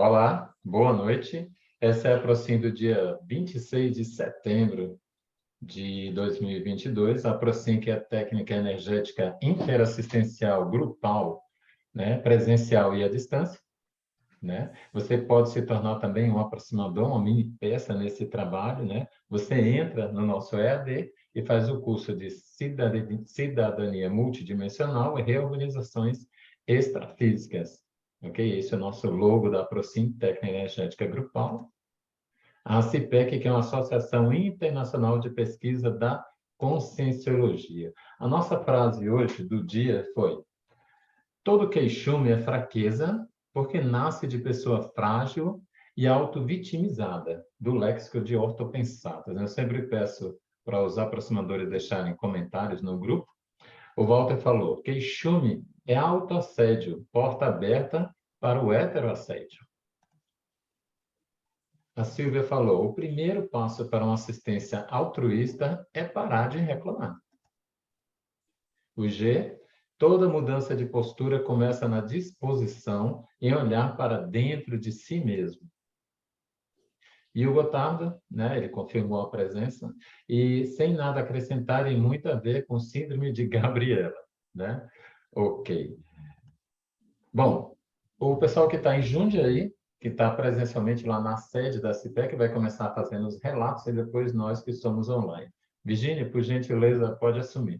Olá, boa noite. Essa é a ProSim do dia 26 de setembro de 2022. A ProSim, que é a técnica energética interassistencial grupal, né, presencial e à distância, né? Você pode se tornar também um aproximador, uma mini peça nesse trabalho, né? Você entra no nosso EAD e faz o curso de cidadania multidimensional e reorganizações extrafísicas. Ok? Esse é o nosso logo da ProSim, Técnica Energética Grupal. A CIPEC, que é uma Associação Internacional de Pesquisa da Conscienciologia. A nossa frase hoje do dia foi: todo queixume é fraqueza, porque nasce de pessoa frágil e auto-vitimizada, do léxico de ortopensatas. Eu sempre peço para os aproximadores deixarem comentários no grupo. O Walter falou: queixume é autoassédio, porta aberta para o heteroassédio. A Silvia falou: o primeiro passo para uma assistência altruísta é parar de reclamar. O G: toda mudança de postura começa na disposição em olhar para dentro de si mesmo. E o Gotardo, né, ele confirmou a presença, e sem nada acrescentar, e muito a ver com síndrome de Gabriela, né? Ok. Bom, o pessoal que está em Jundiaí, que está presencialmente lá na sede da CIPEC, vai começar fazendo os relatos, e depois nós que somos online. Virginia, por gentileza, pode assumir.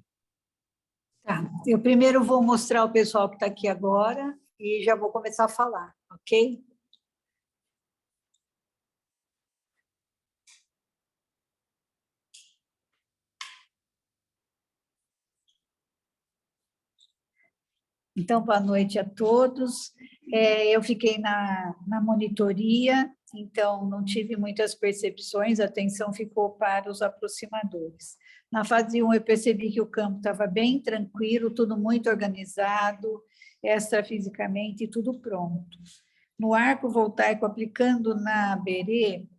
Tá. Eu primeiro vou mostrar o pessoal que está aqui agora e já vou começar a falar, ok? Então, boa noite a todos. Eu fiquei na monitoria, então não tive muitas percepções, a atenção ficou para os aproximadores. Na fase 1, eu percebi que o campo estava bem tranquilo, tudo muito organizado, extrafisicamente, tudo pronto. No arco voltaico, aplicando na Berê,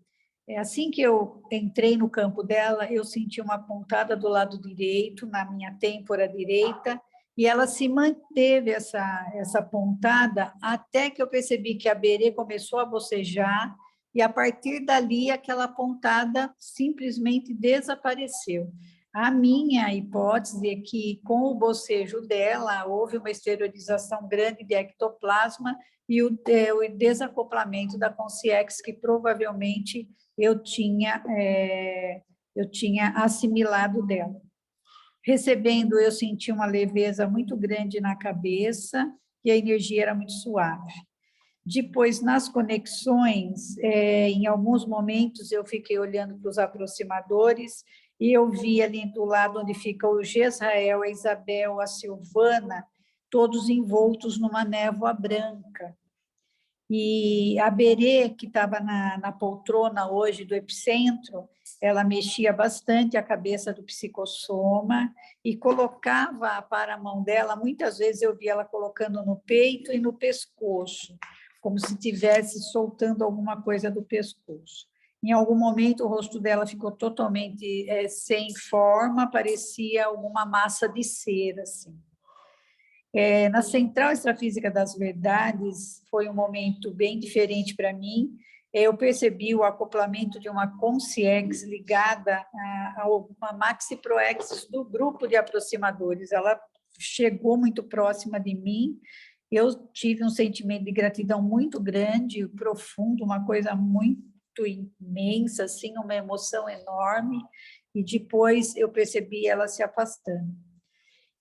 assim que eu entrei no campo dela, eu senti uma pontada do lado direito, na minha têmpora direita, e ela se manteve essa pontada até que eu percebi que a Berê começou a bocejar e a partir dali aquela pontada simplesmente desapareceu. A minha hipótese é que com o bocejo dela houve uma exteriorização grande de ectoplasma e o desacoplamento da Consciex, que provavelmente eu tinha assimilado dela. Recebendo, eu senti uma leveza muito grande na cabeça e a energia era muito suave. Depois, nas conexões, em alguns momentos eu fiquei olhando para os aproximadores e eu vi ali do lado onde fica o Gesrael, a Isabel, a Silvana, todos envoltos numa névoa branca. E a Berê, que estava na poltrona hoje do epicentro, ela mexia bastante a cabeça do psicossoma e colocava para a mão dela, muitas vezes eu via ela colocando no peito e no pescoço, como se estivesse soltando alguma coisa do pescoço. Em algum momento, o rosto dela ficou totalmente sem forma, parecia alguma massa de cera, assim. Na Central Extrafísica das Verdades, foi um momento bem diferente para mim. Eu percebi o acoplamento de uma Consciex ligada a uma Maxi Proex do grupo de aproximadores. Ela chegou muito próxima de mim. Eu tive um sentimento de gratidão muito grande, profundo, uma coisa muito imensa, assim, uma emoção enorme. E depois eu percebi ela se afastando.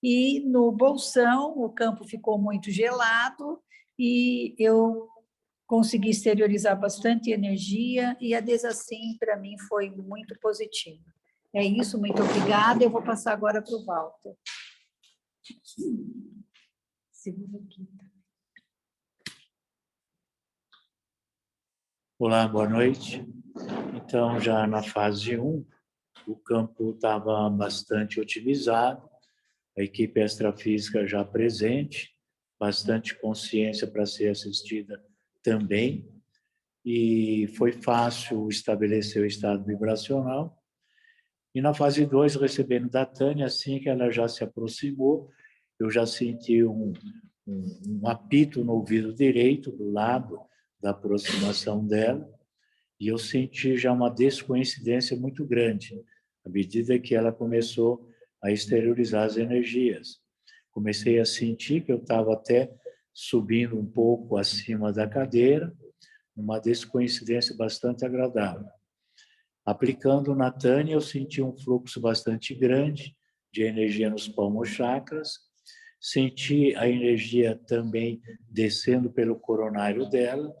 E no bolsão, o campo ficou muito gelado e eu consegui exteriorizar bastante energia e a Desacim, para mim, foi muito positiva. É isso, muito obrigada. Eu vou passar agora para o Walter. Segura aqui. Olá, boa noite. Então, já na fase 1, o campo estava bastante otimizado, a equipe extrafísica já presente, bastante consciência para ser assistida também, e foi fácil estabelecer o estado vibracional. E na fase 2, recebendo da Tânia, assim que ela já se aproximou, eu já senti um apito no ouvido direito, do lado da aproximação dela, e eu senti já uma descoincidência muito grande, à medida que ela começou a exteriorizar as energias. Comecei a sentir que eu estava até subindo um pouco acima da cadeira, uma descoincidência bastante agradável. Aplicando na Tânia, eu senti um fluxo bastante grande de energia nos palmos-chakras, senti a energia também descendo pelo coronário dela,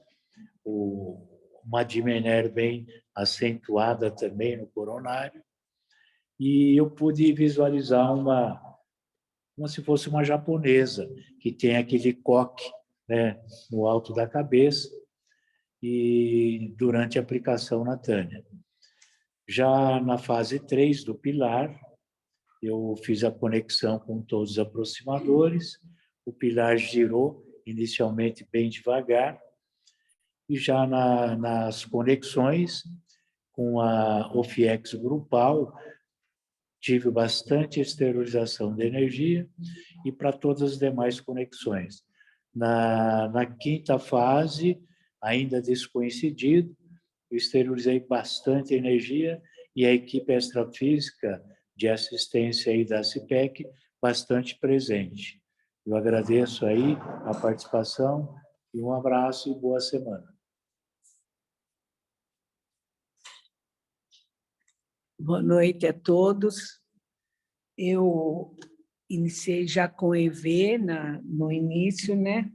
uma dimener bem acentuada também no coronário, e eu pude visualizar como se fosse uma japonesa, que tem aquele coque, né, no alto da cabeça, e durante a aplicação na Tânia. Já na fase 3 do pilar, eu fiz a conexão com todos os aproximadores, o pilar girou inicialmente bem devagar, e já nas conexões com a OFIEX grupal, tive bastante exteriorização de energia e para todas as demais conexões. Na quinta fase, ainda descoincidido, eu exteriorizei bastante energia e a equipe extrafísica de assistência aí da CIPEC bastante presente. Eu agradeço aí a participação e um abraço e boa semana. Boa noite a todos. Eu iniciei já com EV no início, né?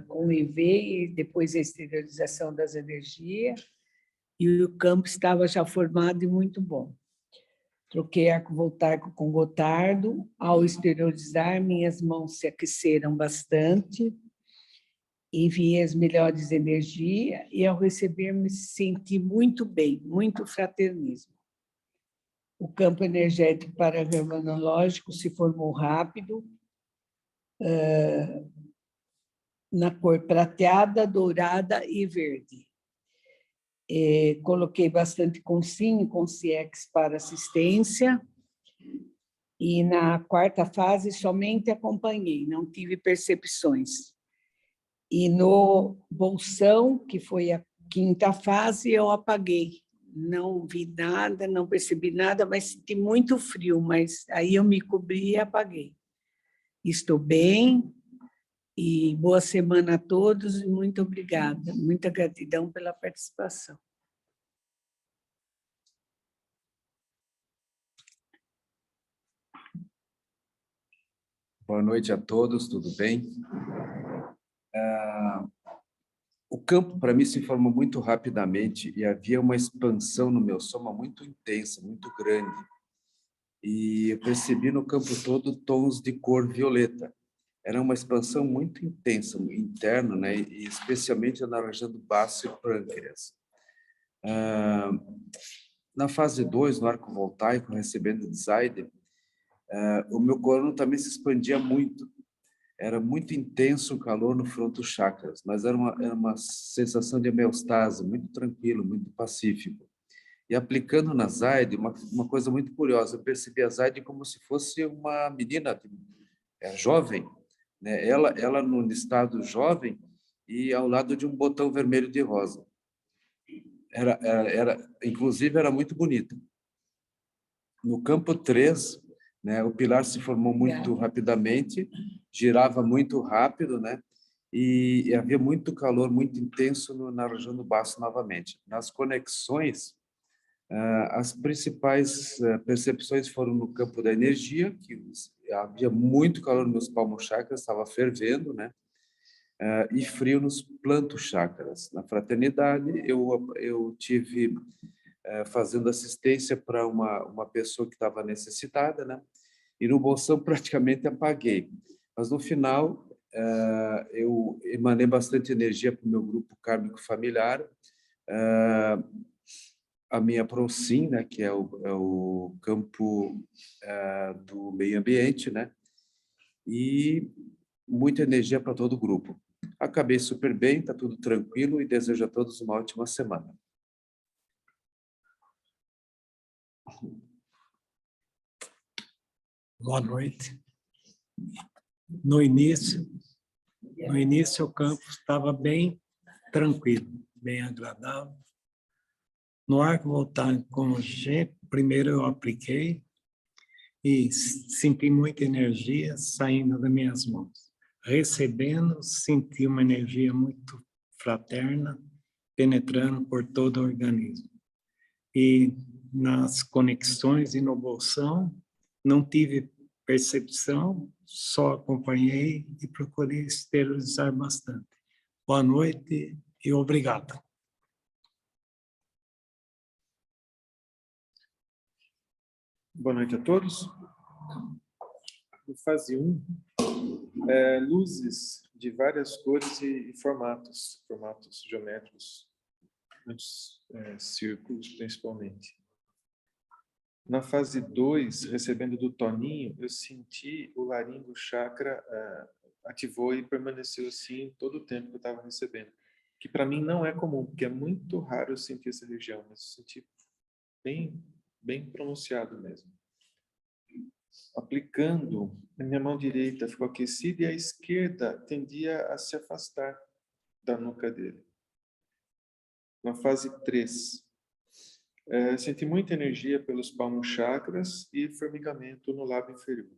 Com EV e depois a exteriorização das energias. E o campo estava já formado e muito bom. Troquei arco voltaico com Gotardo. Ao exteriorizar, minhas mãos se aqueceram bastante. Enviei as melhores energias e, ao receber, me senti muito bem, muito fraternismo. O campo energético para-germanológico se formou rápido, na cor prateada, dourada e verde. Coloquei bastante Consim e Conciex para assistência, e na quarta fase somente acompanhei, não tive percepções. E no bolsão, que foi a quinta fase, eu apaguei. Não vi nada, não percebi nada, mas senti muito frio, mas aí eu me cobri e apaguei. Estou bem, e boa semana a todos, e muito obrigada. Muita gratidão pela participação. Boa noite a todos, tudo bem? O campo, para mim, se formou muito rapidamente e havia uma expansão no meu soma muito intensa, muito grande. E eu percebi no campo todo tons de cor violeta. Era uma expansão muito intensa, interna, né? E especialmente anaranjando baço e pâncreas. Na fase 2, no arco voltaico, recebendo Zaide, o meu corono também se expandia muito. Era muito intenso o calor no fronto chakras, mas era uma sensação de homeostase, muito tranquilo, muito pacífico. E aplicando na Zaide, uma coisa muito curiosa, eu percebi a Zaide como se fosse uma menina jovem, né? Ela no estado jovem e ao lado de um botão vermelho de rosa. Inclusive, era muito bonita. No campo 3, né, o pilar se formou muito rapidamente, girava muito rápido, né? E havia muito calor, muito intenso na região do baço novamente. Nas conexões, as principais percepções foram no campo da energia, que havia muito calor nos meus palmos-chakras, estava fervendo, né? E frio nos planto-chakras. Na fraternidade, eu tive fazendo assistência para uma pessoa que estava necessitada, né? E no bolsão praticamente apaguei. Mas no final, eu emanei bastante energia para o meu grupo kármico familiar, a minha Procim, né, que é o campo do meio ambiente, né? E muita energia para todo o grupo. Acabei super bem, está tudo tranquilo e desejo a todos uma ótima semana. Boa noite. No início o campo estava bem tranquilo, bem agradável. No arco voltaico com G, primeiro eu apliquei e senti muita energia saindo das minhas mãos. Recebendo, senti uma energia muito fraterna, penetrando por todo o organismo. E nas conexões e no bolsão, não tive percepção, só acompanhei e procurei esterilizar bastante. Boa noite e obrigado. Boa noite a todos. No fase 1, luzes de várias cores e formatos geométricos, muitos círculos principalmente. Na fase 2, recebendo do Toninho, eu senti o laringo chakra ativou e permaneceu assim todo o tempo que eu estava recebendo. Que para mim não é comum, porque é muito raro eu sentir essa região, mas eu senti bem pronunciado mesmo. Aplicando, a minha mão direita ficou aquecida e a esquerda tendia a se afastar da nuca dele. Na fase 3, senti muita energia pelos palmos chakras e formigamento no lábio inferior.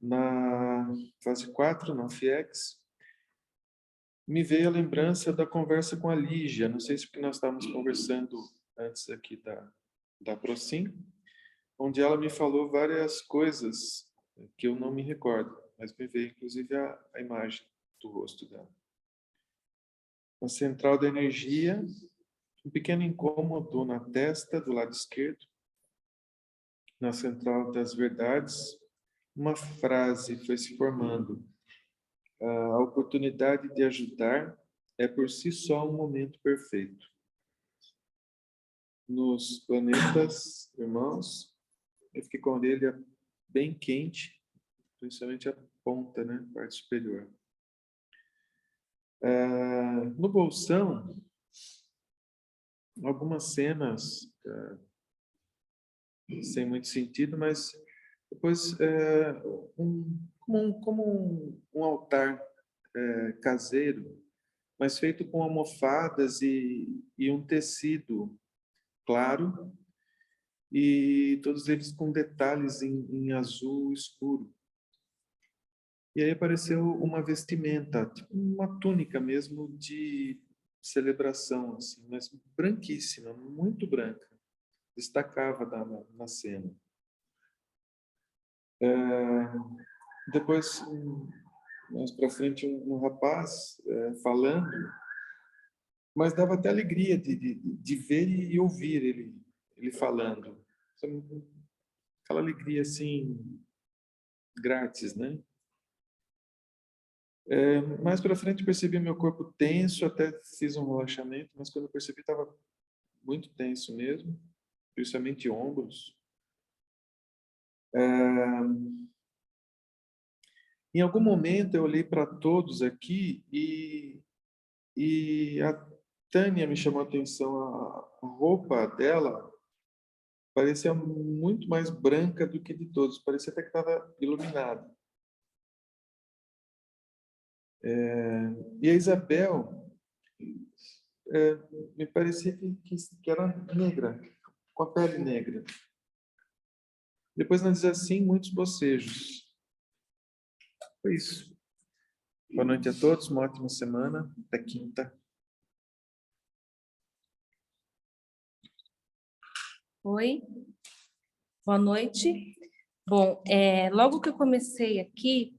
Na fase 4, na FIEX, me veio a lembrança da conversa com a Lígia, não sei se porque nós estávamos conversando antes aqui da Procim, onde ela me falou várias coisas que eu não me recordo, mas me veio inclusive a imagem do rosto dela. Na central da energia, um pequeno incômodo na testa, do lado esquerdo. Na central das verdades, uma frase foi se formando. A oportunidade de ajudar é por si só um momento perfeito. Nos planetas, irmãos, eu fiquei com a orelha bem quente, principalmente a ponta, né, parte superior. No bolsão, algumas cenas sem muito sentido, mas depois como um altar caseiro, mas feito com almofadas e um tecido claro, e todos eles com detalhes em azul escuro. E aí apareceu uma vestimenta, tipo uma túnica mesmo de celebração, assim, mas branquíssima, muito branca. Destacava na cena. Depois, mais para frente, um rapaz falando, mas dava até alegria de ver e ouvir ele falando. Aquela alegria, assim, grátis, né? Mais para frente percebi meu corpo tenso, até fiz um relaxamento, mas quando eu percebi estava muito tenso mesmo, principalmente ombros. Em algum momento eu olhei para todos aqui e a Tânia me chamou a atenção, a roupa dela parecia muito mais branca do que de todos, parecia até que estava iluminada. E a Isabel me parecia que era negra, com a pele negra. Depois nós diz assim, muitos bocejos. Foi isso. Boa noite a todos, uma ótima semana, até quinta. Oi, boa noite. Bom, logo que eu comecei aqui,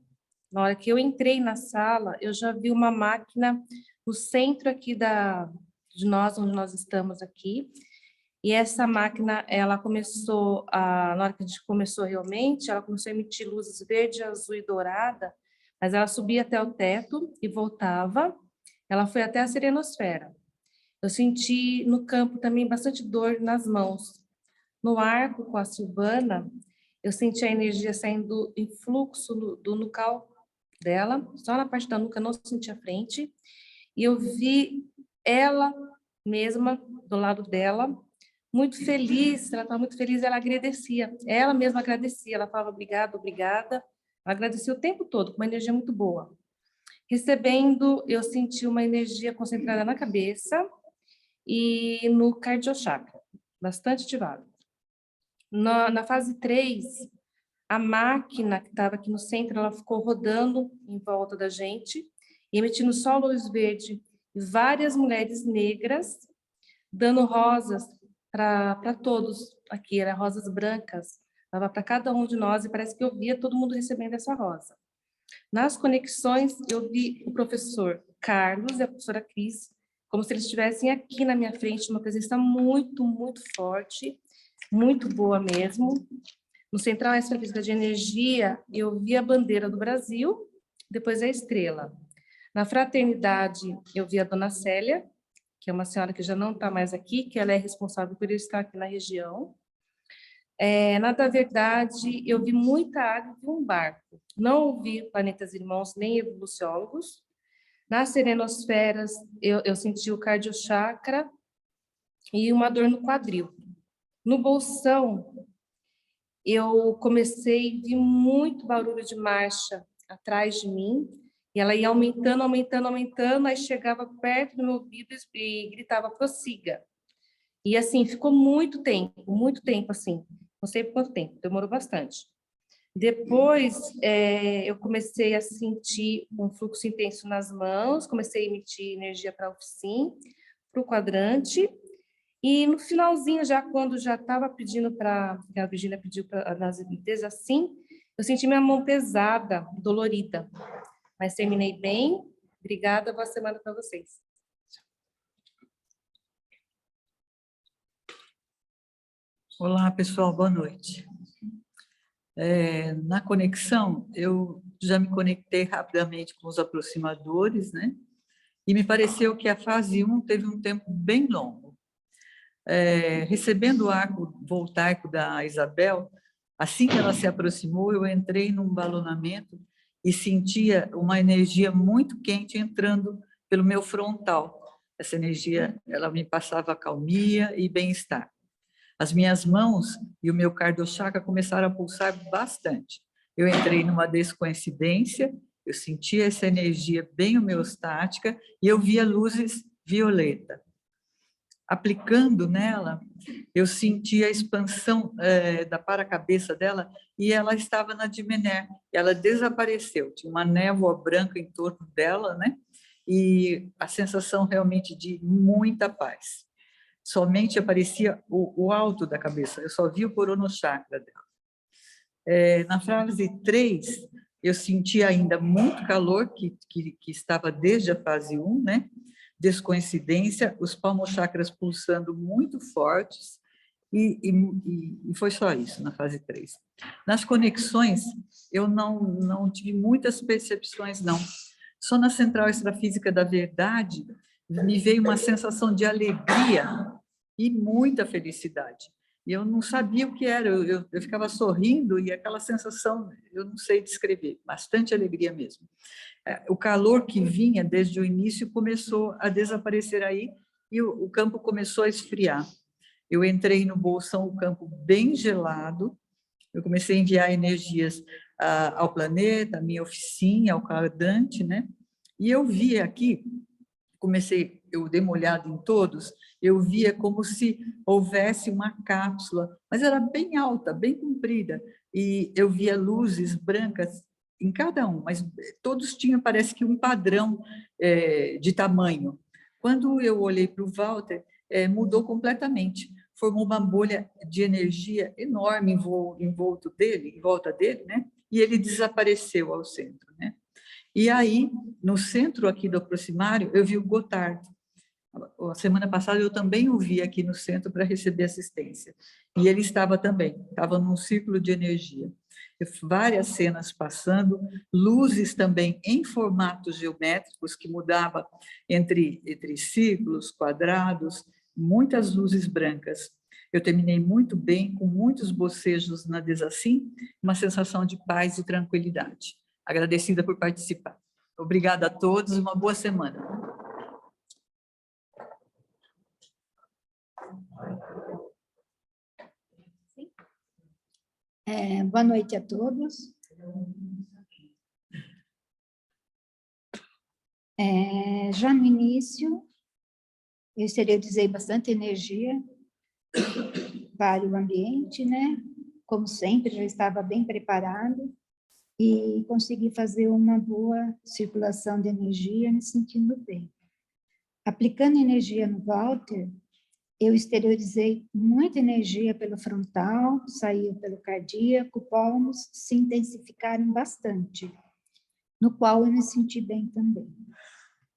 na hora que eu entrei na sala, eu já vi uma máquina no centro aqui de nós, onde nós estamos aqui. E essa máquina, ela começou, na hora que a gente começou realmente, ela começou a emitir luzes verde, azul e dourada, mas ela subia até o teto e voltava. Ela foi até a serenosfera. Eu senti no campo também bastante dor nas mãos. No arco com a Silvana, eu senti a energia saindo em fluxo do nucal dela, só na parte da nuca, não senti a frente. E eu vi ela mesma, do lado dela, muito feliz, ela estava muito feliz, ela agradecia, ela mesma agradecia, ela falava obrigada, obrigada, ela agradecia o tempo todo, com uma energia muito boa. Recebendo, eu senti uma energia concentrada na cabeça e no cardiochakra, bastante ativado. Na fase 3, a máquina que estava aqui no centro, ela ficou rodando em volta da gente, emitindo só luz verde, e várias mulheres negras dando rosas para todos aqui, eram rosas brancas, dava para cada um de nós, e parece que eu via todo mundo recebendo essa rosa. Nas conexões, eu vi o professor Carlos e a professora Cris, como se eles estivessem aqui na minha frente, uma presença muito, muito forte, muito boa mesmo. No Central Extrafísica de Energia, eu vi a bandeira do Brasil, depois a estrela. Na Fraternidade, eu vi a Dona Célia, que é uma senhora que já não está mais aqui, que ela é responsável por eu estar aqui na região. Na da Verdade, eu vi muita água e um barco. Não vi planetas irmãos nem evoluciólogos. Nas Serenosferas, eu senti o cardiochakra e uma dor no quadril. No Bolsão, eu comecei a ver muito barulho de marcha atrás de mim, e ela ia aumentando, aumentando, aumentando, aí chegava perto do meu ouvido e gritava, prossiga. E assim, ficou muito tempo assim, não sei por quanto tempo, demorou bastante. Depois, eu comecei a sentir um fluxo intenso nas mãos, comecei a emitir energia para a oficina, para o quadrante, e no finalzinho, já quando já estava pedindo para, a Virgínia pediu para nas limpezas assim, eu senti minha mão pesada, dolorida. Mas terminei bem. Obrigada, boa semana para vocês. Olá, pessoal, boa noite. Na conexão, eu já me conectei rapidamente com os aproximadores, né? E me pareceu que a fase 1 teve um tempo bem longo. Recebendo o arco voltaico da Isabel, assim que ela se aproximou, eu entrei num balonamento e sentia uma energia muito quente entrando pelo meu frontal. Essa energia, ela me passava calmia e bem-estar. As minhas mãos e o meu cardiochakra começaram a pulsar bastante. Eu entrei numa descoincidência, eu sentia essa energia bem homeostática e eu via luzes violeta. Aplicando nela, eu senti a expansão da para-cabeça dela e ela estava na Dimené. Ela desapareceu, tinha uma névoa branca em torno dela, né? E a sensação realmente de muita paz. Somente aparecia o alto da cabeça, eu só vi o coronochakra dela. Na fase 3, eu senti ainda muito calor, que estava desde a fase 1, né? Descoincidência, os palmochakras pulsando muito fortes, e foi só isso na fase 3. Nas conexões, eu não tive muitas percepções, não. Só na Central Extrafísica da Verdade, me veio uma sensação de alegria e muita felicidade. E eu não sabia o que era, eu ficava sorrindo e aquela sensação, eu não sei descrever, bastante alegria mesmo. O calor que vinha desde o início começou a desaparecer aí e o campo começou a esfriar. Eu entrei no Bolsão, o campo bem gelado, eu comecei a enviar energias ao planeta, à minha oficina, ao quadrante, né? E eu via aqui, eu dei uma olhada em todos, eu via como se houvesse uma cápsula, mas era bem alta, bem comprida, e eu via luzes brancas em cada um, mas todos tinham, parece que, um padrão de tamanho. Quando eu olhei para o Walter, mudou completamente, formou uma bolha de energia enorme em volta dele, né? E ele desapareceu ao centro, né? E aí, no centro aqui do Aproximário, eu vi o Gotthard. A semana passada eu também o vi aqui no centro para receber assistência. E ele estava num círculo de energia. Várias cenas passando, luzes também em formatos geométricos que mudava entre círculos, quadrados, muitas luzes brancas. Eu terminei muito bem, com muitos bocejos na Desassim, uma sensação de paz e tranquilidade. Agradecida por participar. Obrigada a todos, uma boa semana. Boa noite a todos. Já no início, eu exteriorizei bastante energia para o ambiente, né? Como sempre, já estava bem preparado e consegui fazer uma boa circulação de energia, me sentindo bem. Aplicando energia no Walter, eu exteriorizei muita energia pelo frontal, saiu pelo cardíaco, pulmos se intensificaram bastante, no qual eu me senti bem também.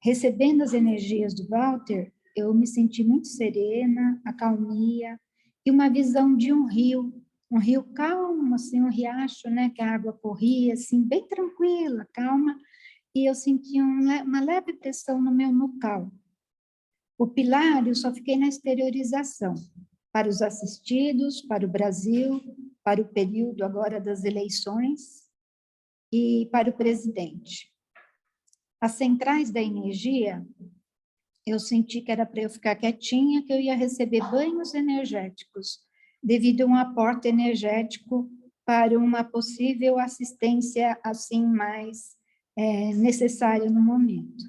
Recebendo as energias do Walter, eu me senti muito serena, acalmia, e uma visão de um rio calmo, assim, um riacho, né, que a água corria, assim, bem tranquila, calma, e eu senti uma leve pressão no meu nucal. O pilar, eu só fiquei na exteriorização, para os assistidos, para o Brasil, para o período agora das eleições e para o presidente. As centrais da energia, eu senti que era para eu ficar quietinha, que eu ia receber banhos energéticos, devido a um aporte energético para uma possível assistência, assim, mais necessária no momento.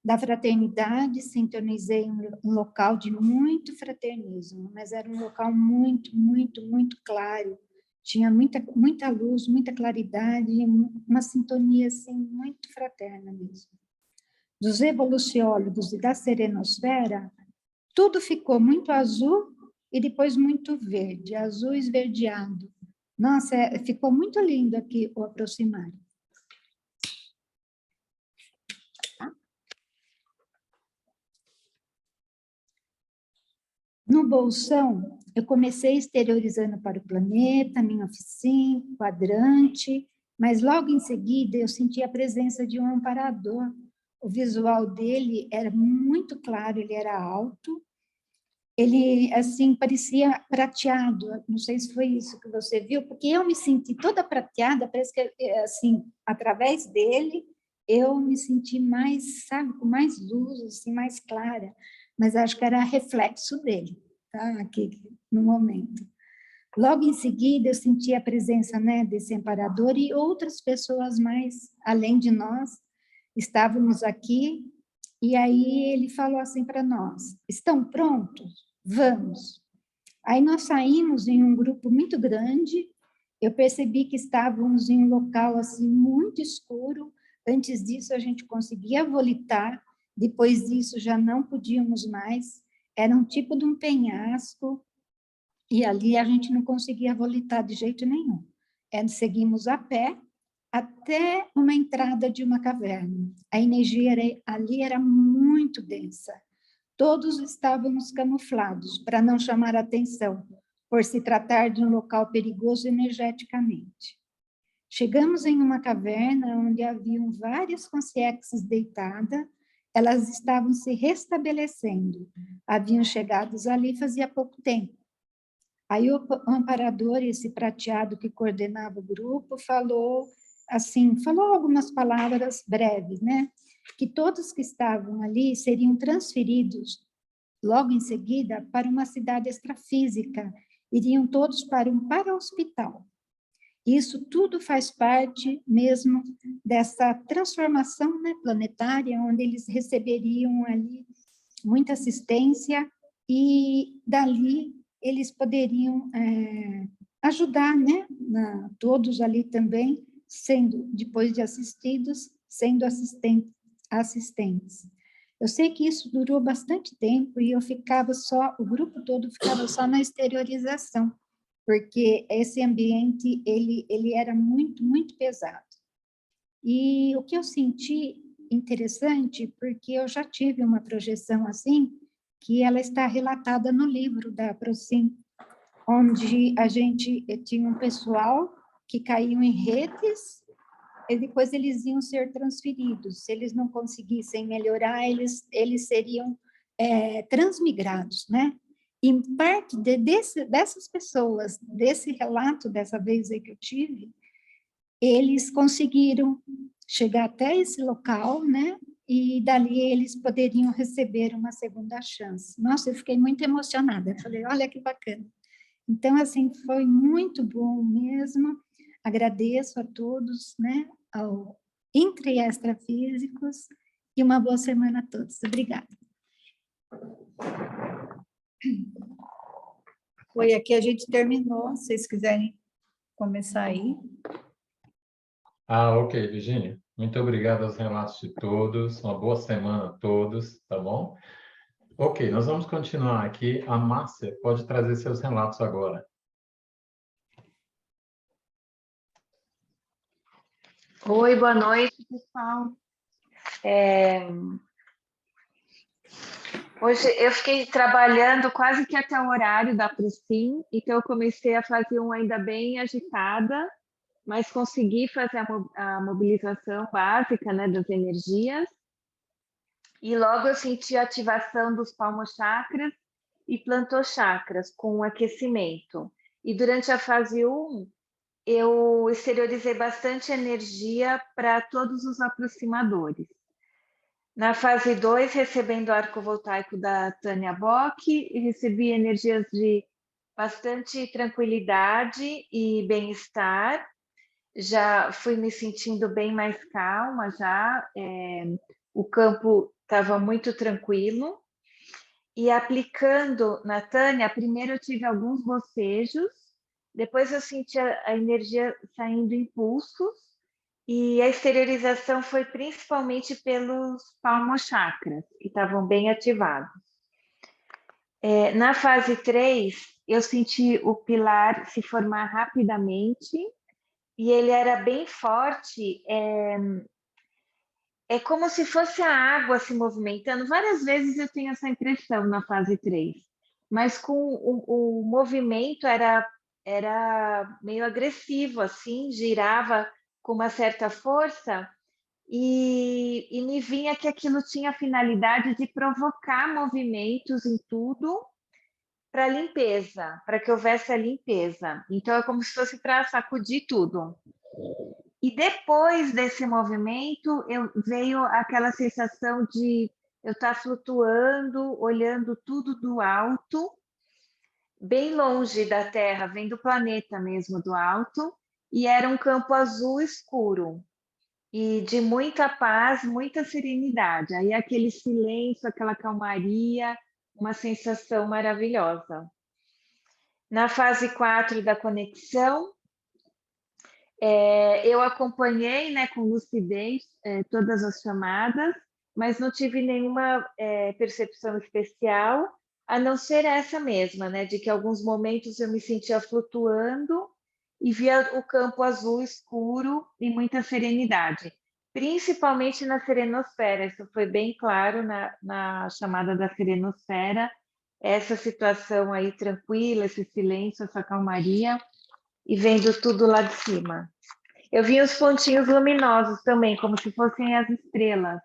Da fraternidade, sintonizei um local de muito fraternismo, mas era um local muito, muito, muito claro, tinha muita luz, muita claridade, uma sintonia, assim, muito fraterna mesmo. Dos evoluciólogos e da serenosfera, tudo ficou muito azul e depois muito verde, azul esverdeado. Nossa, ficou muito lindo aqui o aproximar. No bolsão, eu comecei exteriorizando para o planeta, minha oficina, quadrante, mas logo em seguida eu senti a presença de um amparador. O visual dele era muito claro, ele era alto, ele, assim, parecia prateado, não sei se foi isso que você viu, porque eu me senti toda prateada, parece que, assim, através dele, eu me senti mais, sabe, com mais luz, assim, mais clara, mas acho que era reflexo dele, tá, aqui no momento. Logo em seguida, eu senti a presença, né, desse amparador e outras pessoas mais, além de nós, estávamos aqui, e aí ele falou assim para nós, estão prontos? Vamos. Aí nós saímos em um grupo muito grande, eu percebi que estávamos em um local assim muito escuro, antes disso a gente conseguia volitar, depois disso já não podíamos mais, era um tipo de um penhasco, e ali a gente não conseguia volitar de jeito nenhum. Seguimos a pé até uma entrada de uma caverna. A energia ali era muito densa. Todos estávamos camuflados para não chamar atenção, por se tratar de um local perigoso energeticamente. Chegamos em uma caverna onde haviam várias consciências deitadas, elas estavam se restabelecendo, haviam chegado ali fazia pouco tempo. Aí o amparador, esse prateado que coordenava o grupo, falou algumas palavras breves, né? Que todos que estavam ali seriam transferidos logo em seguida para uma cidade extrafísica, iriam todos para um para-hospital. Isso tudo faz parte mesmo dessa transformação, né, planetária, onde eles receberiam ali muita assistência e dali eles poderiam ajudar, né, todos ali também, sendo, depois de assistidos, sendo assistentes. Eu sei que isso durou bastante tempo e o grupo todo ficava só na exteriorização, porque esse ambiente, ele era muito, muito pesado. E o que eu senti interessante, porque eu já tive uma projeção assim, que ela está relatada no livro da Procim, onde a gente tinha um pessoal que caíam em redes, e depois eles iam ser transferidos. Se eles não conseguissem melhorar, eles seriam transmigrados, né? E parte dessas pessoas, desse relato, dessa vez aí que eu tive, eles conseguiram chegar até esse local, né? E dali eles poderiam receber uma segunda chance. Nossa, eu fiquei muito emocionada. Eu falei, olha que bacana. Então, assim, foi muito bom mesmo. Agradeço a todos, né? Ao Intra e Extrafísicos, E uma boa semana a todos. Obrigada. Foi aqui, a gente terminou. Se vocês quiserem começar aí. Ah, ok, Virginia. Muito obrigado aos relatos de todos. Uma boa semana a todos, tá bom? Ok, nós vamos continuar aqui. A Márcia pode trazer seus relatos agora. Oi, boa noite, pessoal. Hoje eu fiquei trabalhando quase que até o horário da Prosim, então eu comecei a fazer um ainda bem agitada, mas consegui fazer a mobilização básica, né, das energias. E logo eu senti a ativação dos palmochakras e plantochakras com o aquecimento. E durante a fase 1, eu exteriorizei bastante energia para todos os aproximadores. Na fase 2, recebendo o arco voltaico da Tânia Bock, recebi energias de bastante tranquilidade e bem-estar. Já fui me sentindo bem mais calma, o campo estava muito tranquilo. E aplicando na Tânia, primeiro eu tive alguns bocejos, depois eu senti a energia saindo em pulsos, e a exteriorização foi principalmente pelos palmochakras, que estavam bem ativados. Na fase 3, eu senti o pilar se formar rapidamente, e ele era bem forte, é como se fosse a água se movimentando. Várias vezes eu tenho essa impressão na fase 3, mas com o movimento era meio agressivo, assim, girava com uma certa força e me vinha que aquilo tinha a finalidade de provocar movimentos em tudo para limpeza, para que houvesse a limpeza. Então, é como se fosse para sacudir tudo. E depois desse movimento, veio aquela sensação de eu estar flutuando, olhando tudo do alto, bem longe da Terra, vendo o planeta mesmo do alto, e era um campo azul escuro, e de muita paz, muita serenidade. Aí aquele silêncio, aquela calmaria, uma sensação maravilhosa. Na fase 4 da conexão, eu acompanhei, né, com lucidez todas as chamadas, mas não tive nenhuma percepção especial, a não ser essa mesma, né, de que em alguns momentos eu me sentia flutuando e via o campo azul escuro e muita serenidade, principalmente na serenosfera. Isso foi bem claro na chamada da serenosfera, essa situação aí tranquila, esse silêncio, essa calmaria, e vendo tudo lá de cima. Eu vi os pontinhos luminosos também, como se fossem as estrelas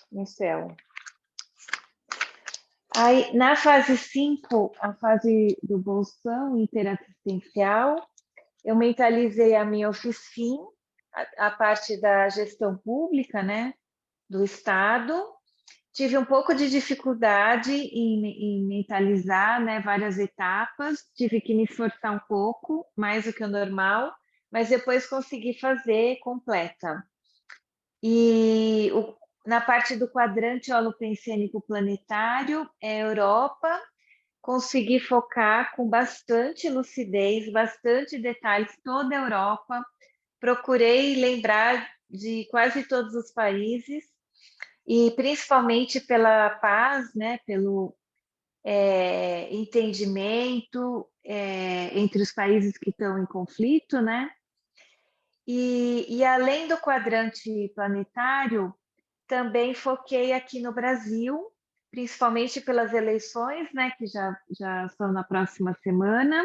no céu. Aí, na fase 5, a fase do bolsão interassistencial, eu mentalizei a minha oficina, a parte da gestão pública, né, do Estado. Tive um pouco de dificuldade em mentalizar, né, várias etapas, tive que me esforçar um pouco, mais do que o normal, mas depois consegui fazer completa. E na parte do quadrante holopensênico planetário, Europa, consegui focar com bastante lucidez, bastante detalhes, toda a Europa, procurei lembrar de quase todos os países, e principalmente pela paz, né, pelo entendimento entre os países que estão em conflito, né? E além do quadrante planetário, também foquei aqui no Brasil, principalmente pelas eleições, né, que já são na próxima semana,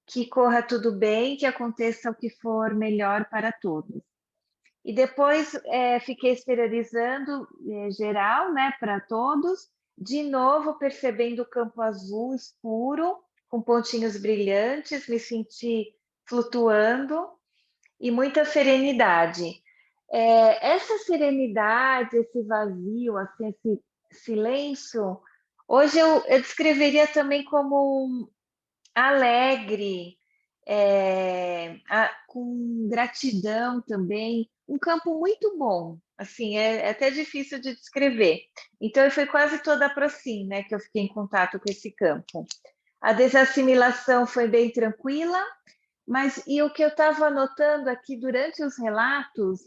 que corra tudo bem, que aconteça o que for melhor para todos. E depois fiquei exteriorizando geral, né, para todos, de novo percebendo o campo azul escuro, com pontinhos brilhantes, me senti flutuando e muita serenidade. Essa serenidade, esse vazio, assim, esse silêncio, hoje eu descreveria também como alegre, com gratidão também, um campo muito bom, Assim, é até difícil de descrever. Então, foi quase toda a Procin, né, que eu fiquei em contato com esse campo. A desassimilação foi bem tranquila, mas e o que eu estava anotando aqui durante os relatos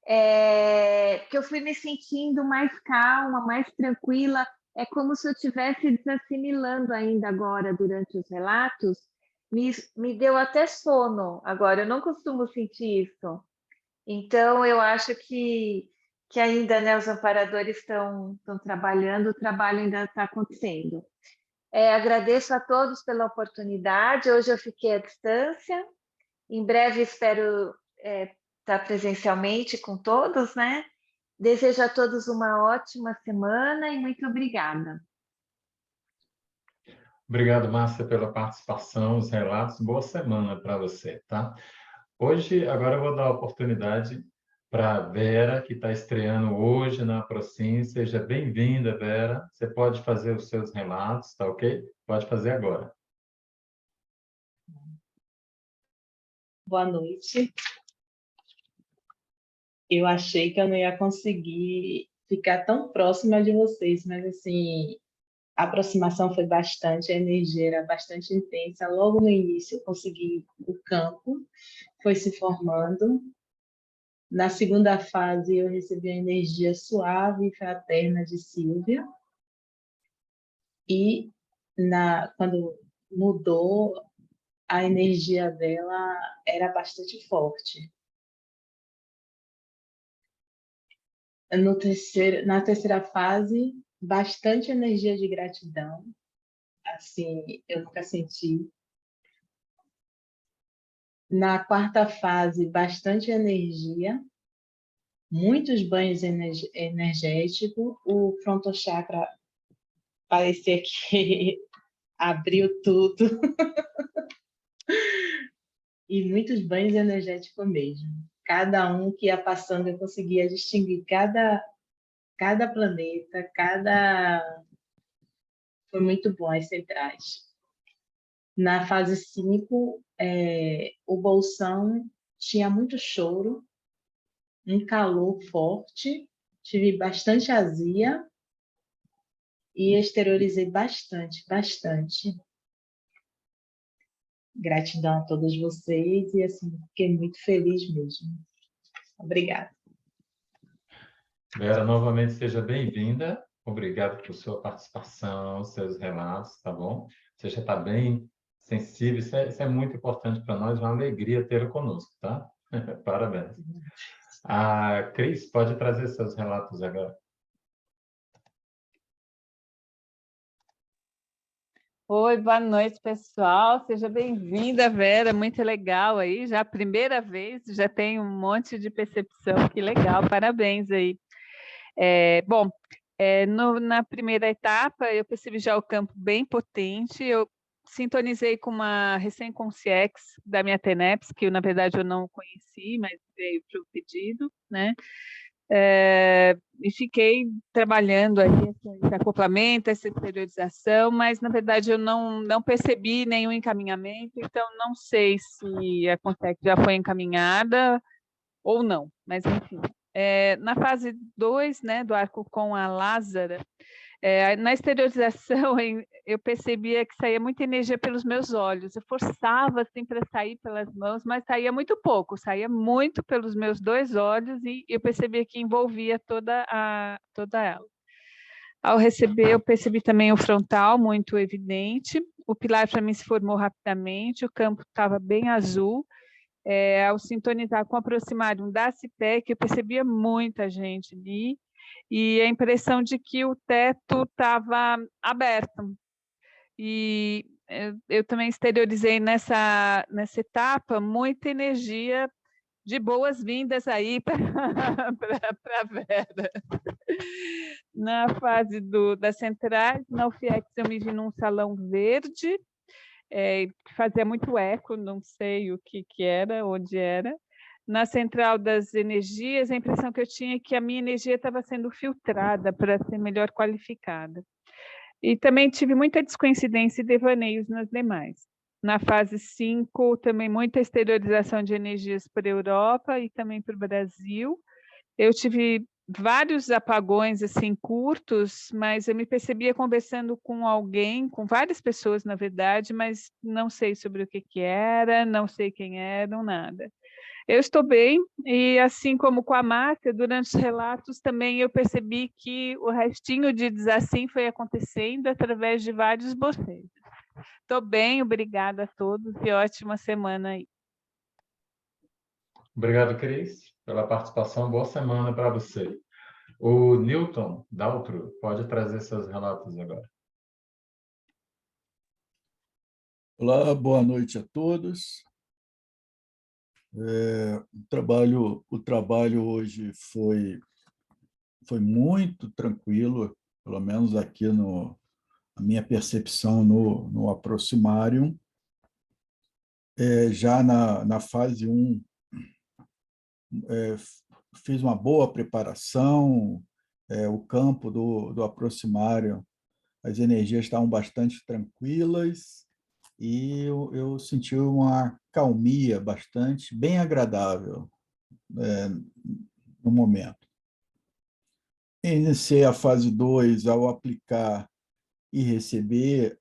é que eu fui me sentindo mais calma, mais tranquila, é como se eu estivesse desassimilando ainda agora durante os relatos, me deu até sono agora, eu não costumo sentir isso. Então, eu acho que ainda, né, os amparadores estão trabalhando, o trabalho ainda está acontecendo. Agradeço a todos pela oportunidade, hoje eu fiquei à distância, em breve espero estar presencialmente com todos, né? Desejo a todos uma ótima semana e muito obrigada. Obrigado, Márcia, pela participação, os relatos. Boa semana para você, tá? Hoje, agora eu vou dar a oportunidade para a Vera, que está estreando hoje na Procin. Seja bem-vinda, Vera. Você pode fazer os seus relatos, tá ok? Pode fazer agora. Boa noite. Eu achei que eu não ia conseguir ficar tão próxima de vocês, mas assim, a aproximação foi bastante, a energia era bastante intensa. Logo no início eu consegui o campo, foi se formando. Na segunda fase eu recebi a energia suave e fraterna de Sílvia. E quando mudou, a energia dela era bastante forte. Na terceira fase, bastante energia de gratidão. Assim, eu nunca senti. Na quarta fase, bastante energia, muitos banhos energéticos. O frontochakra parecia que abriu tudo. E muitos banhos energéticos mesmo. Cada um que ia passando, eu conseguia distinguir cada planeta, Foi muito bom as centrais. Na fase 5, o bolsão tinha muito choro, um calor forte, tive bastante azia e exteriorizei bastante. Gratidão a todos vocês e assim, fiquei muito feliz mesmo. Obrigada. Vera, novamente seja bem-vinda. Obrigado por sua participação, seus relatos, tá bom? Você já está bem sensível, isso é muito importante para nós, uma alegria tê-la conosco, tá? Parabéns. A Cris, pode trazer seus relatos agora. Oi, boa noite, pessoal. Seja bem-vinda, Vera. Muito legal aí. Já a primeira vez, já tem um monte de percepção. Que legal, parabéns aí. Bom, na primeira etapa, eu percebi já o campo bem potente. Eu sintonizei com uma recém-consciex da minha TENEPS, que na verdade eu não conheci, mas veio para o pedido, né? E fiquei trabalhando aí esse acoplamento, essa exteriorização, mas na verdade eu não percebi nenhum encaminhamento, então não sei se a Consec já foi encaminhada ou não, mas enfim. Na fase 2, né, do arco com a Lázara, na exteriorização eu percebia que saía muita energia pelos meus olhos, eu forçava assim para sair pelas mãos, mas saía muito pouco, saía muito pelos meus 2 olhos e eu percebia que envolvia toda ela. Ao receber, eu percebi também o frontal muito evidente, o pilar para mim se formou rapidamente, o campo estava bem azul. Ao sintonizar com o aproximário da CIPEC, eu percebia muita gente ali, e a impressão de que o teto estava aberto. E eu também exteriorizei nessa etapa muita energia de boas-vindas aí para a Vera. Na fase das centrais, na UFIEX eu me vi num salão verde, que fazia muito eco, não sei o que era, onde era. Na central das energias, a impressão que eu tinha é que a minha energia estava sendo filtrada para ser melhor qualificada. E também tive muita descoincidência e devaneios nas demais. Na fase 5, também muita exteriorização de energias para a Europa e também para o Brasil. eu tive vários apagões assim curtos, mas eu me percebia conversando com alguém, com várias pessoas, na verdade, mas não sei sobre o que era, não sei quem eram, nada. Eu estou bem, e assim como com a Márcia, durante os relatos também eu percebi que o restinho de desassim foi acontecendo através de vários bocejos. Estou bem, obrigada a todos e ótima semana aí. Obrigado, Cris, pela participação. Boa semana para você. O Newton Daltro pode trazer seus relatos agora. Olá, boa noite a todos. O trabalho hoje foi muito tranquilo, pelo menos aqui a minha percepção no Aproximarium. Já na fase 1, fiz uma boa preparação, o campo do Aproximarium, as energias estavam bastante tranquilas, e eu senti uma calmia bem agradável no momento. Iniciei a fase 2 ao aplicar e receber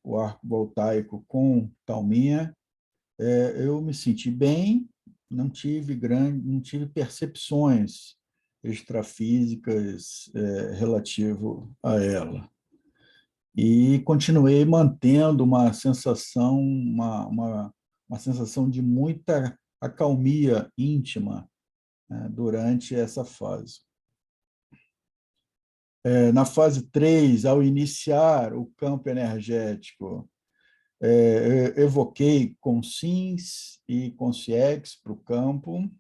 o arco voltaico com talminha. Eu me senti bem, não tive percepções extrafísicas relativo a ela. E continuei mantendo uma sensação de muita acalmia íntima, né, durante essa fase. Na fase 3, ao iniciar o campo energético, eu evoquei Consins e Consciex para o campo,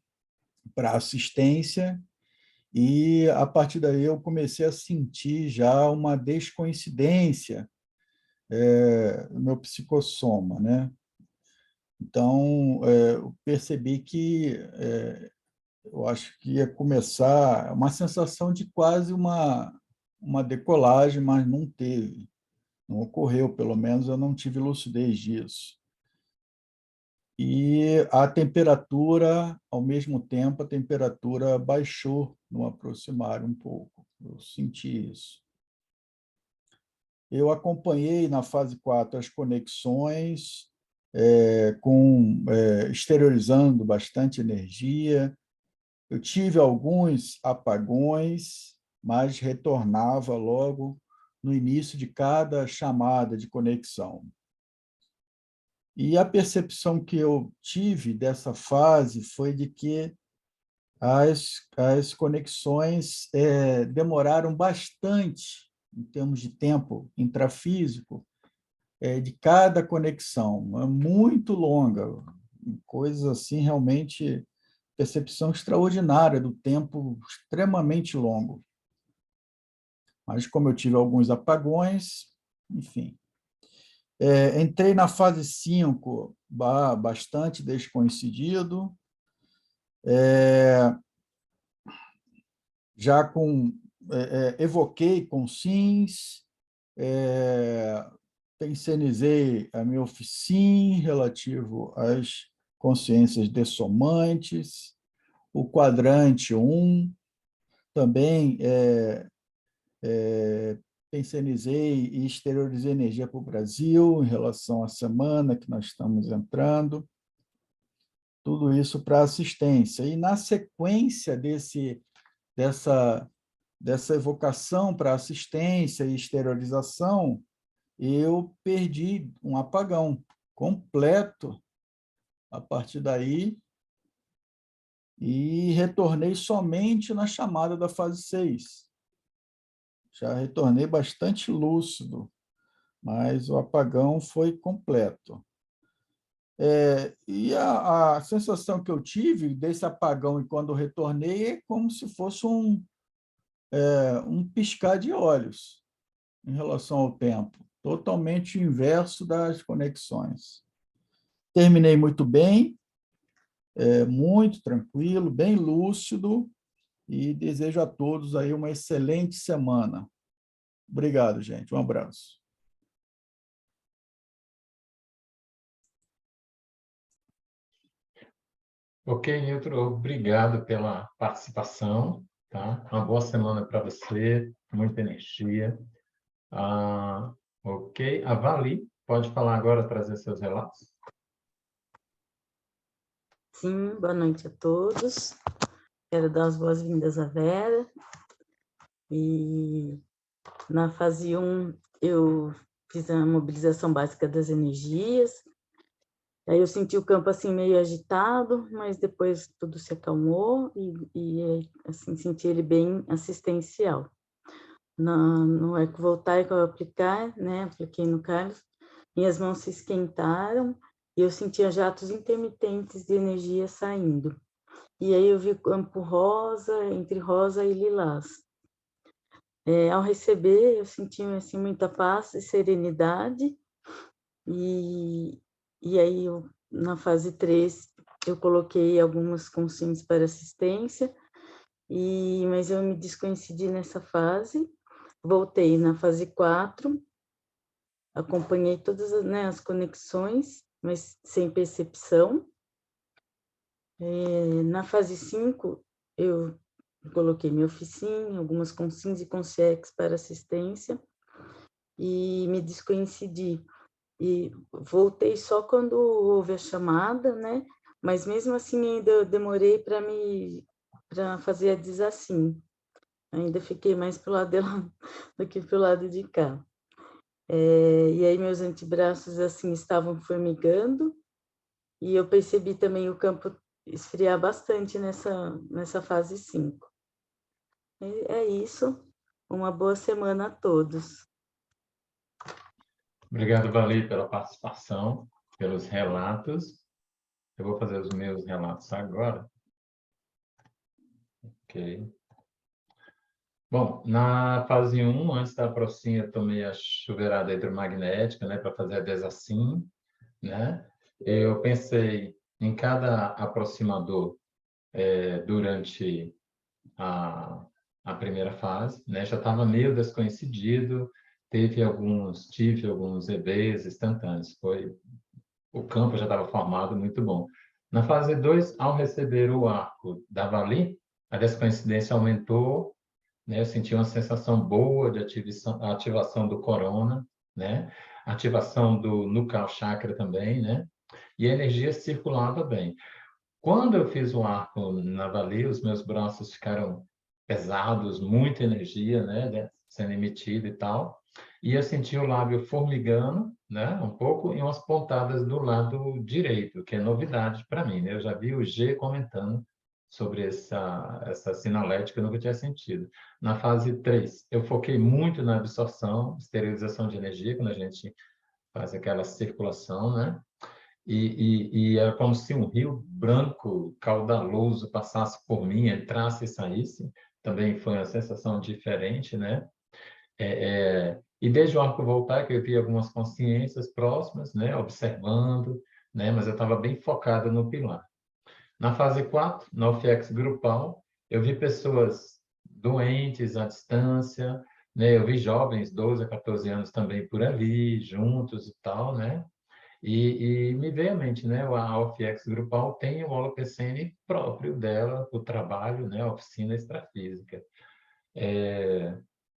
para assistência, e a partir daí eu comecei a sentir já uma descoincidência no meu psicossoma, né? Então, eu percebi que eu acho que ia começar uma sensação de quase uma decolagem, mas não teve, não ocorreu, pelo menos eu não tive lucidez disso. E a temperatura, ao mesmo tempo, a temperatura baixou no aproximar um pouco, eu senti isso. Eu acompanhei na fase 4 as conexões, exteriorizando bastante energia. Eu tive alguns apagões, mas retornava logo no início de cada chamada de conexão. E a percepção que eu tive dessa fase foi de que as conexões demoraram bastante, em termos de tempo intrafísico, de cada conexão, muito longa, coisas assim, realmente, percepção extraordinária do tempo, extremamente longo. Mas, como eu tive alguns apagões, enfim. Entrei na fase 5, bastante descoincidido, já evoquei Consins, pensionizei a minha oficina relativo às consciências dessomantes, o quadrante 1, também pensionizei e exteriorizei energia para o Brasil em relação à semana que nós estamos entrando, tudo isso para assistência. E, na sequência dessa evocação para assistência e exteriorização, eu perdi um apagão completo a partir daí e retornei somente na chamada da fase 6. Já retornei bastante lúcido, mas o apagão foi completo. E a sensação que eu tive desse apagão e quando eu retornei é como se fosse um piscar de olhos em relação ao tempo, totalmente inverso das conexões. Terminei muito bem, muito tranquilo, bem lúcido, e desejo a todos aí uma excelente semana. Obrigado, gente. Um abraço. Ok, Nilton, obrigado pela participação, tá? Uma boa semana para você, muita energia. Ok, a Vali, pode falar agora, trazer seus relatos? Sim, boa noite a todos. Quero dar as boas-vindas à Vera. E na fase 1, eu fiz a mobilização básica das energias. Aí eu senti o campo assim meio agitado, mas depois tudo se acalmou e assim, senti ele bem assistencial. No ecovoltaico ao aplicar, né, apliquei no Carlos, minhas mãos se esquentaram e eu sentia jatos intermitentes de energia saindo. E aí eu vi o campo rosa, entre rosa e lilás. Ao receber, eu senti assim, muita paz e serenidade. E aí, na fase 3, eu coloquei algumas consciências para assistência, mas eu me descoincidi nessa fase. Voltei na fase 4, acompanhei todas as conexões, mas sem percepção. Na fase 5, eu coloquei minha oficina, algumas consins e consciex para assistência, e me descoincidi. E voltei só quando houve a chamada, né? Mas mesmo assim ainda eu demorei para fazer a desassim. Ainda fiquei mais pro lado de lá do que pro lado de cá. E aí meus antebraços assim estavam formigando e eu percebi também o campo esfriar bastante nessa fase 5. É isso. Uma boa semana a todos. Obrigado, Vali, pela participação, pelos relatos. Eu vou fazer os meus relatos agora. Ok. Bom, na fase 1, antes da Procinha, eu tomei a chuveirada hidromagnética, né, para fazer a desassim, né? Eu pensei em cada aproximador durante a primeira fase, né? Já estava meio desconhecido, tive alguns EVs instantâneos, o campo já estava formado, muito bom. Na fase 2, ao receber o arco da Vali, a descoincidência aumentou, né? Eu senti uma sensação boa de ativação do corona, né? Ativação do nucal chakra também, né? E a energia circulava bem. Quando eu fiz o arco na Vali, os meus braços ficaram pesados, muita energia, né, sendo emitida e tal. E eu senti o lábio formigando, né, um pouco, e umas pontadas do lado direito, que é novidade para mim, né? Eu já vi o G comentando sobre essa sinalética, eu nunca tinha sentido. Na fase 3, eu foquei muito na absorção, esterilização de energia, quando a gente faz aquela circulação, né? E era como se um rio branco, caudaloso, passasse por mim, entrasse e saísse. Também foi uma sensação diferente, né? E desde o arco voltaico eu vi algumas consciências próximas, né? Observando, né? Mas eu estava bem focado no pilar. Na fase 4, na OFIEX grupal, eu vi pessoas doentes à distância, né? Eu vi jovens, 12 a 14 anos também por ali, juntos e tal, né? E me veio à mente, né? A OFIEX grupal tem o holopecene próprio dela, o trabalho, né? A oficina extrafísica.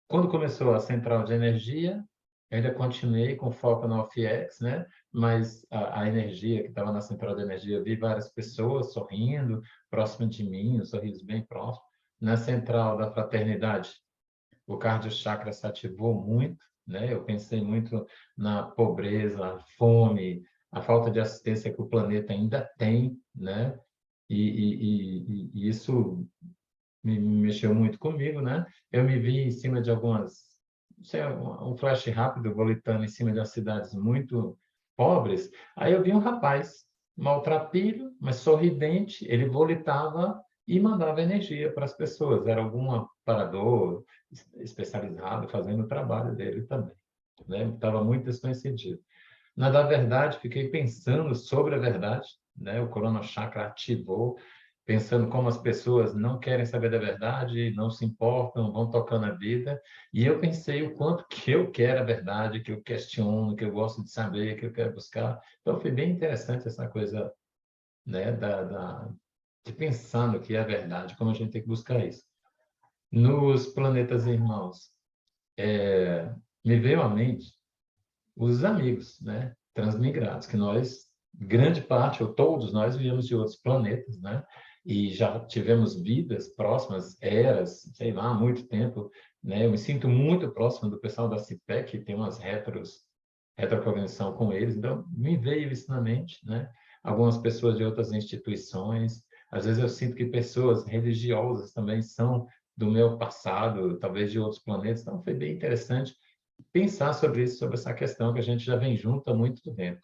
Quando começou a central de energia, eu ainda continuei com foco na OFIEX, né? Mas a energia que estava na central de energia, eu vi várias pessoas sorrindo próximo de mim, um sorriso bem próximo. Na central da fraternidade, o cardio chakra se ativou muito, né? Eu pensei muito na pobreza, a fome, a falta de assistência que o planeta ainda tem, né? E isso me mexeu muito comigo, né? Eu me vi em cima de não sei, um flash rápido volitando em cima de cidades muito pobres. Aí eu vi um rapaz maltrapilho, mas sorridente, ele volitava e mandava energia para as pessoas. Era algum aparador especializado fazendo o trabalho dele também, né? Estava muito desconhecido. Na verdade, fiquei pensando sobre a verdade, né? O Corona Chakra ativou, pensando como as pessoas não querem saber da verdade, não se importam, vão tocando a vida. E eu pensei o quanto que eu quero a verdade, que eu questiono, que eu gosto de saber, que eu quero buscar. Então, foi bem interessante essa coisa, né, de pensar no que é verdade, como a gente tem que buscar isso. Nos planetas irmãos, me veio à mente os amigos, né, transmigrados, que nós, grande parte, ou todos nós, viemos de outros planetas, né, e já tivemos vidas próximas, eras, sei lá, há muito tempo, né, eu me sinto muito próximo do pessoal da CIPEC, que tem umas retrocognição com eles, então me veio isso na mente, né, algumas pessoas de outras instituições, às vezes eu sinto que pessoas religiosas também são do meu passado, talvez de outros planetas, então foi bem interessante pensar sobre isso, sobre essa questão que a gente já vem junto há muito tempo.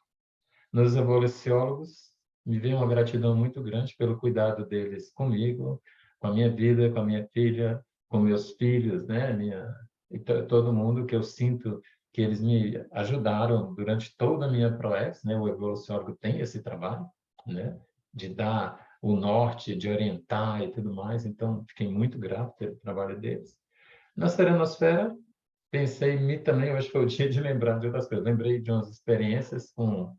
Nos evoluciólogos, me veio uma gratidão muito grande pelo cuidado deles comigo, com a minha vida, com a minha filha, com meus filhos, né? Todo mundo que eu sinto que eles me ajudaram durante toda a minha ProEx, né? O evoluciólogo tem esse trabalho, né? De dar o norte, de orientar e tudo mais, então fiquei muito grato pelo trabalho deles. Na Serenosfera, pensei em mim também, hoje foi o dia de lembrar de outras coisas. Lembrei de umas experiências com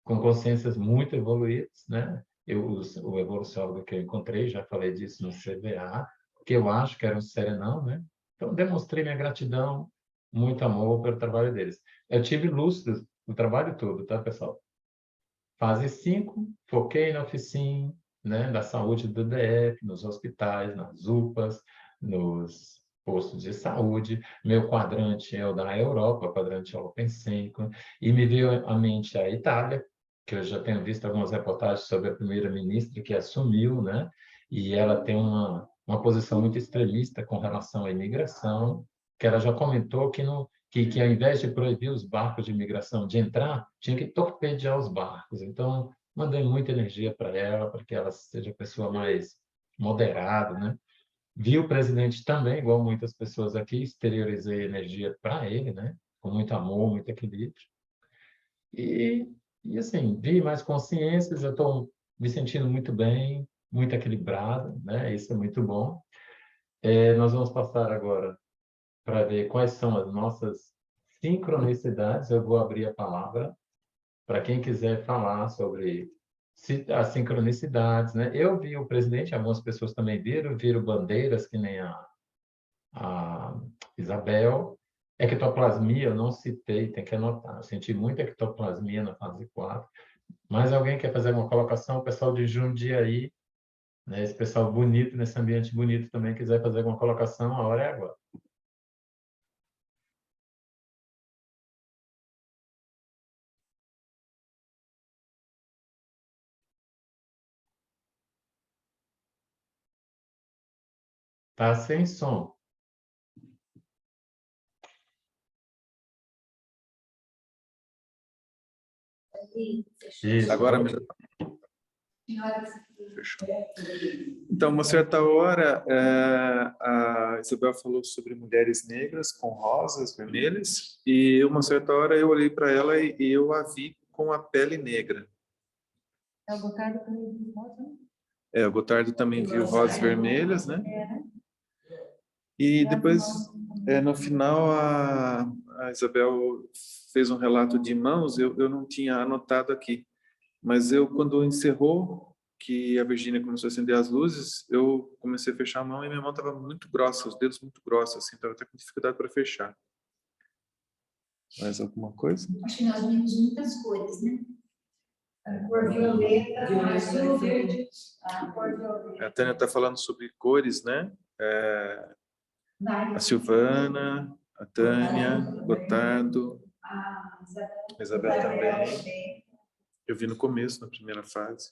consciências muito evoluídas, né? O evoluciólogo que eu encontrei, já falei disso no CVA, que eu acho que era um serenão, né? Então, demonstrei minha gratidão, muito amor pelo trabalho deles. Eu tive lúcido o trabalho todo, tá, pessoal? Fase 5, foquei na oficina, né, da saúde do DF, nos hospitais, nas UPAs, nos postos de saúde. Meu quadrante é o da Europa, quadrante Open 5, e me veio à mente a Itália, que eu já tenho visto algumas reportagens sobre a primeira-ministra que assumiu, né, e ela tem uma posição muito extremista com relação à imigração, que ela já comentou que não que ao invés de proibir os barcos de imigração de entrar, tinha que torpedear os barcos. Então, mandei muita energia para ela, para que ela seja a pessoa mais moderada, né? Vi o presidente também, igual muitas pessoas aqui, exteriorizei energia para ele, né? Com muito amor, muito equilíbrio. E assim, vi mais consciências, eu estou me sentindo muito bem, muito equilibrado, né? Isso é muito bom. Nós vamos passar agora para ver quais são as nossas sincronicidades. Eu vou abrir a palavra para quem quiser falar sobre as sincronicidades, né? Eu vi o presidente, algumas pessoas também viram bandeiras, que nem a Isabel. Ectoplasmia, eu não citei, tem que anotar. Eu senti muita ectoplasmia na fase 4. Mas alguém quer fazer uma colocação? O pessoal de Jundiaí, né? Esse pessoal bonito, nesse ambiente bonito também, quiser fazer alguma colocação, a hora é agora. Tá sem som. Isso. Agora fechou. Então, uma certa hora, a Isabel falou sobre mulheres negras com rosas vermelhas, e uma certa hora eu olhei para ela e eu a vi com a pele negra. O Gotardo também viu rosa? O Gotardo também viu rosas vermelhas, né? E depois, no final, a Isabel fez um relato de mãos, eu não tinha anotado aqui, mas quando encerrou, que a Virgínia começou a acender as luzes, eu comecei a fechar a mão e minha mão estava muito grossa, os dedos muito grossos, assim, estava até com dificuldade para fechar. Mais alguma coisa? Acho que nós vimos muitas cores, né? A cor violeta, azul, verde, a cor violeta. A Tânia está falando sobre cores, né? A Silvana, a Tânia, Gotardo, a Isabel também. Eu vi no começo, na primeira fase.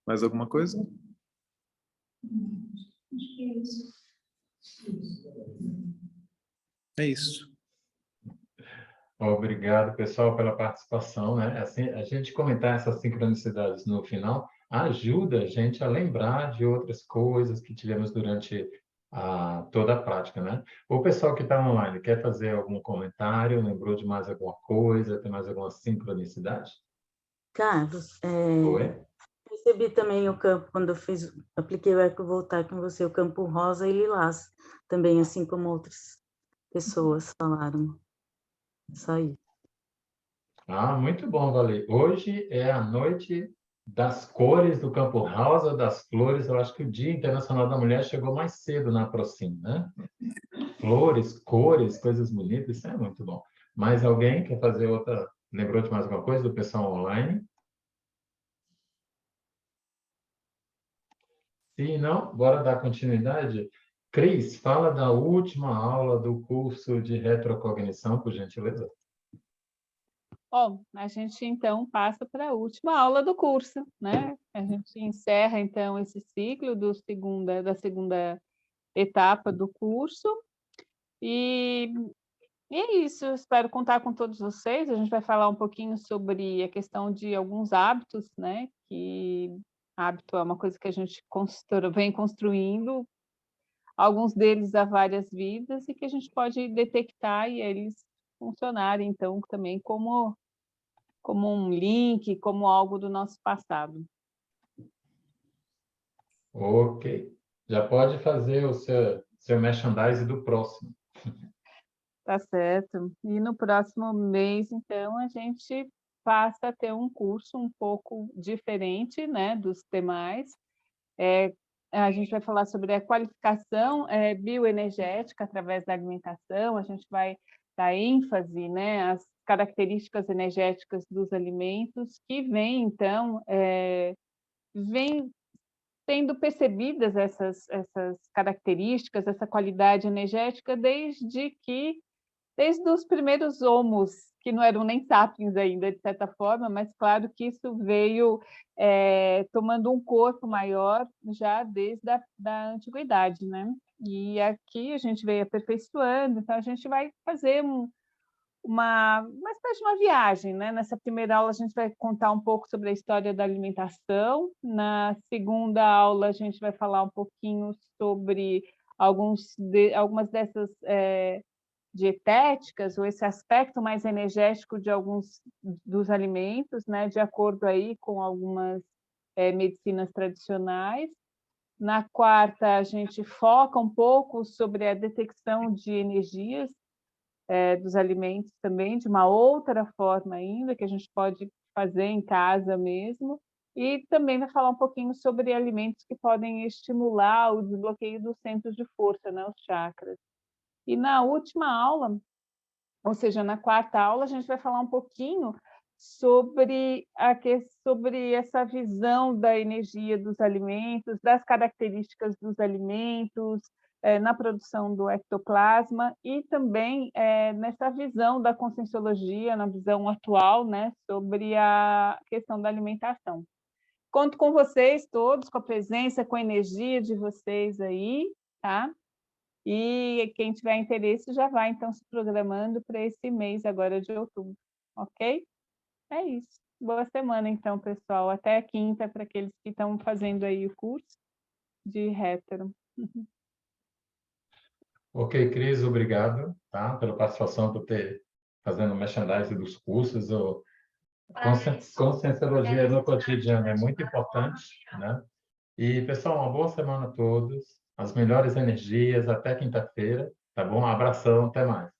Mais alguma coisa? Acho que é isso. É isso. Obrigado, pessoal, pela participação, né? Assim, a gente comentar essas sincronicidades no final ajuda a gente a lembrar de outras coisas que tivemos durante toda a prática, né? O pessoal que está online quer fazer algum comentário? Lembrou de mais alguma coisa? Tem mais alguma sincronicidade? Carlos, Oi? percebi também o campo, quando eu apliquei o ecovoltar com você, o campo rosa e lilás, também, assim como outras pessoas falaram. Isso aí. Muito bom, Vale. Hoje é a noite das cores do campo rosa, das flores. Eu acho que o Dia Internacional da Mulher chegou mais cedo na Aprocin, né? Flores, cores, coisas bonitas, isso é muito bom. Mais alguém quer fazer outra? Lembrou de mais alguma coisa do pessoal online? Se não, bora dar continuidade. Cris, fala da última aula do curso de retrocognição, por gentileza. Bom, a gente então passa para a última aula do curso, né? A gente encerra então esse ciclo da segunda etapa do curso. E é isso, eu espero contar com todos vocês. A gente vai falar um pouquinho sobre a questão de alguns hábitos, né? Que hábito é uma coisa que a gente vem construindo, alguns deles há várias vidas, e que a gente pode detectar e eles funcionarem, então, também como um link, como algo do nosso passado. Ok. Já pode fazer o seu merchandising do próximo. Tá certo. E no próximo mês, então, a gente passa a ter um curso um pouco diferente, né, dos demais. A gente vai falar sobre a qualificação bioenergética através da alimentação. A gente vai dar ênfase, né, às características energéticas dos alimentos que vêm, então, vem tendo percebidas essas características, essa qualidade energética desde os primeiros homos, que não eram nem sapiens ainda, de certa forma, mas claro que isso veio tomando um corpo maior já desde a antiguidade, né? E aqui a gente veio aperfeiçoando, então a gente vai fazer uma espécie de uma viagem, né? Nessa primeira aula a gente vai contar um pouco sobre a história da alimentação, na segunda aula a gente vai falar um pouquinho sobre algumas dessas dietéticas, ou esse aspecto mais energético de alguns dos alimentos, né, de acordo aí com algumas medicinas tradicionais. Na quarta, a gente foca um pouco sobre a detecção de energias dos alimentos também, de uma outra forma ainda, que a gente pode fazer em casa mesmo. E também vai falar um pouquinho sobre alimentos que podem estimular o desbloqueio dos centros de força, né, os chakras. E na última aula, ou seja, na quarta aula, a gente vai falar um pouquinho sobre essa visão da energia dos alimentos, das características dos alimentos, na produção do ectoplasma, e também nessa visão da conscienciologia, na visão atual, né, sobre a questão da alimentação. Conto com vocês todos, com a presença, com a energia de vocês aí, tá? E quem tiver interesse já vai, então, se programando para esse mês agora de outubro, ok? É isso. Boa semana, então, pessoal. Até a quinta, para aqueles que estão fazendo aí o curso de hétero. Ok, Cris, obrigado, tá? Pela participação, por ter fazendo merchandising dos cursos. Conscienciologia no cotidiano é muito importante, né? E, pessoal, uma boa semana a todos. As melhores energias, até quinta-feira, tá bom? Um abração, até mais.